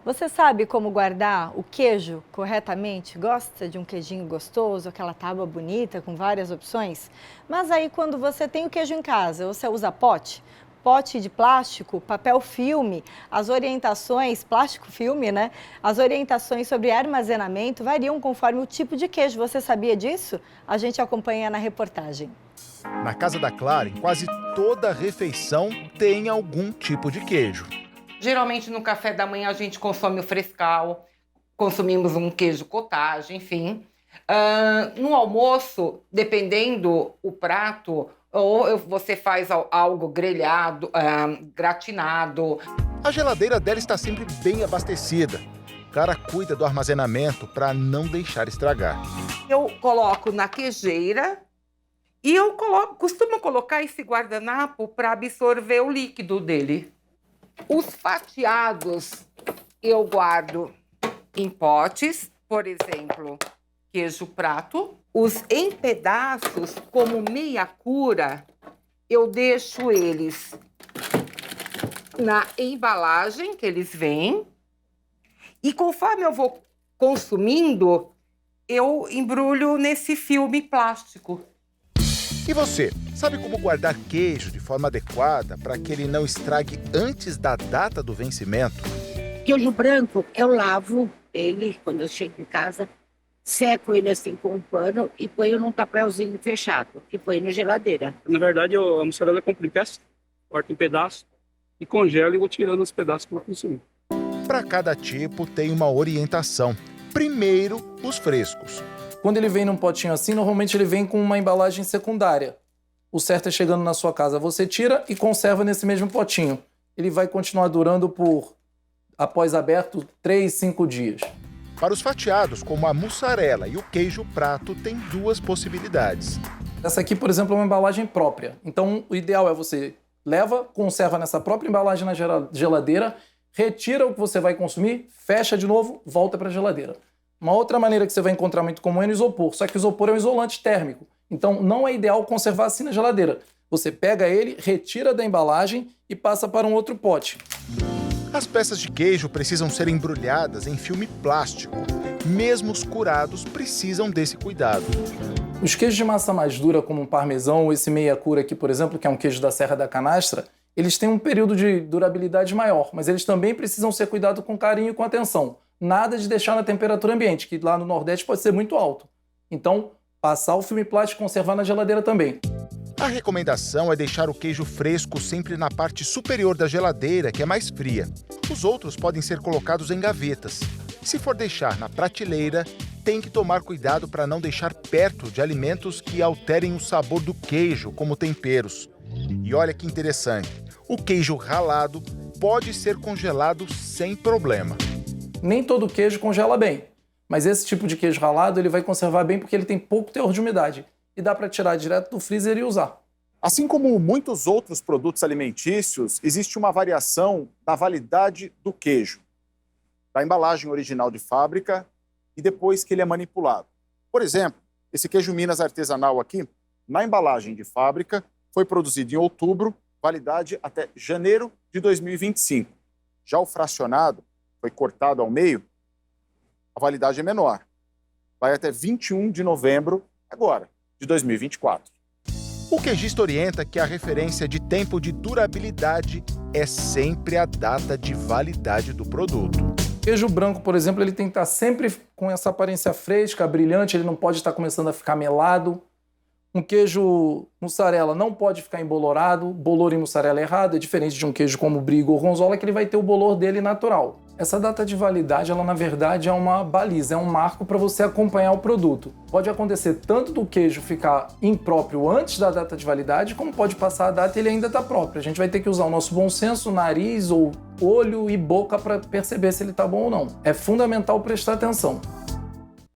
Você sabe como guardar o queijo corretamente? Gosta de um queijinho gostoso, aquela tábua bonita com várias opções? Mas aí quando você tem o queijo em casa, você usa pote? Pote de plástico, papel filme, as orientações, plástico filme, né? As orientações sobre armazenamento variam conforme o tipo de queijo. Você sabia disso? A gente acompanha na reportagem. Na casa da Clara, em quase toda refeição tem algum tipo de queijo. Geralmente no café da manhã a gente consome o frescal, consumimos um queijo cottage, enfim. No almoço, dependendo o prato, ou você faz algo grelhado, gratinado. A geladeira dela está sempre bem abastecida. Clara cuida do armazenamento para não deixar estragar. Eu coloco na queijeira e costumo colocar esse guardanapo para absorver o líquido dele. Os fatiados eu guardo em potes, por exemplo, queijo prato. Os em pedaços, como meia cura, eu deixo eles na embalagem que eles vêm. E conforme eu vou consumindo, eu embrulho nesse filme plástico. E você, sabe como guardar queijo de forma adequada para que ele não estrague antes da data do vencimento? Queijo branco, eu lavo ele quando eu chego em casa, seco ele assim com um pano e ponho num papelzinho fechado e ponho na geladeira. Na verdade, a mussarela eu compro em peça, corto em pedaços e congelo e vou tirando os pedaços para consumir. Para cada tipo tem uma orientação. Primeiro, os frescos. Quando ele vem num potinho assim, normalmente ele vem com uma embalagem secundária. O certo é chegando na sua casa, você tira e conserva nesse mesmo potinho. Ele vai continuar durando por, após aberto, 3, 5 dias. Para os fatiados, como a mussarela e o queijo prato, tem duas possibilidades. Essa aqui, por exemplo, é uma embalagem própria. Então, o ideal é você leva, conserva nessa própria embalagem na geladeira, retira o que você vai consumir, fecha de novo, volta para a geladeira. Uma outra maneira que você vai encontrar muito comum é no isopor, só que o isopor é um isolante térmico. Então, não é ideal conservar assim na geladeira. Você pega ele, retira da embalagem e passa para um outro pote. As peças de queijo precisam ser embrulhadas em filme plástico. Mesmo os curados precisam desse cuidado. Os queijos de massa mais dura, como um parmesão ou esse meia cura aqui, por exemplo, que é um queijo da Serra da Canastra, eles têm um período de durabilidade maior, mas eles também precisam ser cuidados com carinho e com atenção. Nada de deixar na temperatura ambiente, que lá no Nordeste pode ser muito alto. Então, passar o filme plástico e conservar na geladeira também. A recomendação é deixar o queijo fresco sempre na parte superior da geladeira, que é mais fria. Os outros podem ser colocados em gavetas. Se for deixar na prateleira, tem que tomar cuidado para não deixar perto de alimentos que alterem o sabor do queijo, como temperos. E olha que interessante, o queijo ralado pode ser congelado sem problema. Nem todo queijo congela bem, mas esse tipo de queijo ralado ele vai conservar bem porque ele tem pouco teor de umidade e dá para tirar direto do freezer e usar. Assim como muitos outros produtos alimentícios, existe uma variação da validade do queijo, da embalagem original de fábrica e depois que ele é manipulado. Por exemplo, esse queijo Minas artesanal aqui, na embalagem de fábrica, foi produzido em outubro, validade até janeiro de 2025. Já o fracionado, foi cortado ao meio, a validade é menor. Vai até 21 de novembro, agora, de 2024. O queijista orienta que a referência de tempo de durabilidade é sempre a data de validade do produto. Queijo branco, por exemplo, ele tem que estar sempre com essa aparência fresca, brilhante, ele não pode estar começando a ficar melado. Um queijo mussarela não pode ficar embolorado, bolor em mussarela é errado, é diferente de um queijo como brie ou gorgonzola, que ele vai ter o bolor dele natural. Essa data de validade, ela na verdade é uma baliza, é um marco para você acompanhar o produto. Pode acontecer tanto do queijo ficar impróprio antes da data de validade, como pode passar a data e ele ainda está próprio. A gente vai ter que usar o nosso bom senso, nariz ou olho e boca para perceber se ele está bom ou não. É fundamental prestar atenção.